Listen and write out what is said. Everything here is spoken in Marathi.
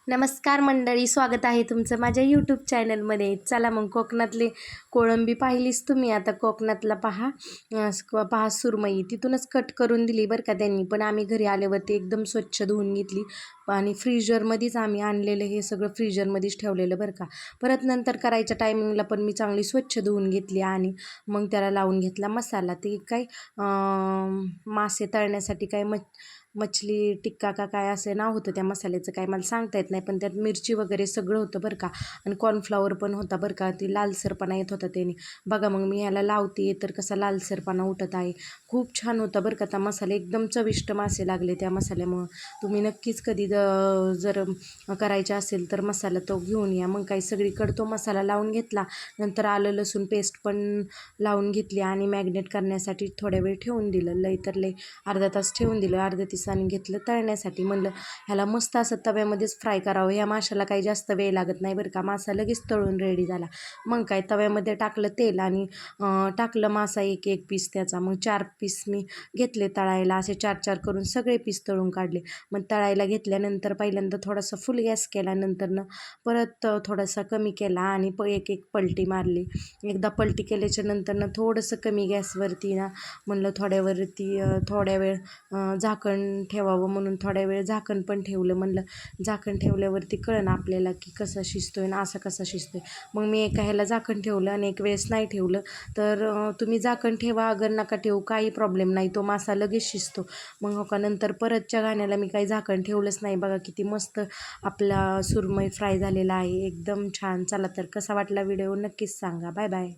नमस्कार मंडळी, स्वागत आहे तुमचं माझ्या यूट्यूब चॅनलमध्ये. चला मग कोकणातली कोळंबी पाहिलीच तुम्ही. आता कोकणातला पहा सुरमई तिथूनच कट करून दिली बरं का त्यांनी. पण आम्ही घरी आल्यावरती एकदम स्वच्छ धुवून घेतली आणि फ्रीजरमध्येच आम्ही आणलेलं हे सगळं फ्रीजरमध्येच ठेवलेलं बरं का. परत नंतर करायच्या टायमिंगला पण मी चांगली स्वच्छ धुवून घेतली आणि मग त्याला लावून घेतला मसाला. ते काय मासे तळण्यासाठी काय मछली टिक्का का काय असं नाव होतं त्या मसाल्याचं, काय मला सांगता येत नाही. पण त्यात मिरची वगैरे सगळं होतं बरं का. आणि कॉर्नफ्लॉवर पण होता बरं का. ती लालसरपणा येत होता त्याने. बघा मग मी ह्याला लावते तर कसा लालसरपणा उठत आहे. खूप छान होता बरं का. त्या मसाले एकदम चविष्ट मासे लागले त्या मसाल्यामुळं. तुम्ही नक्कीच कधी जर करायचे असेल तर मसाला तो घेऊन या. मग काही सगळीकडं तो मसाला लावून घेतला. नंतर आलं लसूण पेस्ट पण लावून घेतली आणि मॅग्नेट करण्यासाठी थोड्या वेळ ठेवून दिलं. लई तर लई अर्धा तास ठेवून दिलं. अर्ध्या तासाने घेतलं तळण्यासाठी. म्हणलं ह्याला मस्त असं तव्यामध्येच फ्राय करावं. ह्या माशाला काही जास्त वेळ लागत नाही बरं का. मासा लगेच तळून रेडी झाला. मग काय तव्यामध्ये टाकलं तेल आणि टाकलं मासा एक एक पीस त्याचा. मग 4 पीस मी घेतले तळायला. असे 4-4 करून सगळे पीस तळून काढले. मग तळायला घेतल्यानंतर पहिल्यांदा थोडासा फुल गॅस केला. नंतरनं परत थोडासा कमी केला आणि एक एक पलटी मारली. एकदा पलटी केल्याच्या नंतरनं थोडंसं कमी गॅसवरती ना म्हणलं थोड्या वेळ झाकण ठेवावं म्हणून थोड्या वेळ झाकण पण ठेवलं. म्हणलं झाकण ठेवल्यावरती कळलं आपल्याला की कसा शिजतोय ना असा कसा शिजतोय. मग मी एका ह्याला झाकण ठेवलं आणि एक वेळेस नाही ठेवलं. तर तुम्ही झाकण ठेवा अगर नका ठेवू काही प्रॉब्लेम नाही. तो मासा लगेच शिजतो. मग हो का नंतर परतच्या घाण्याला मी काही झाकण ठेवलंच नाही. बघा किती मस्त आपला सुरमई फ्राय झालेला आहे. एकदम छान. चला तर कसा वाटला व्हिडिओ नक्कीच सांगा. Bye bye.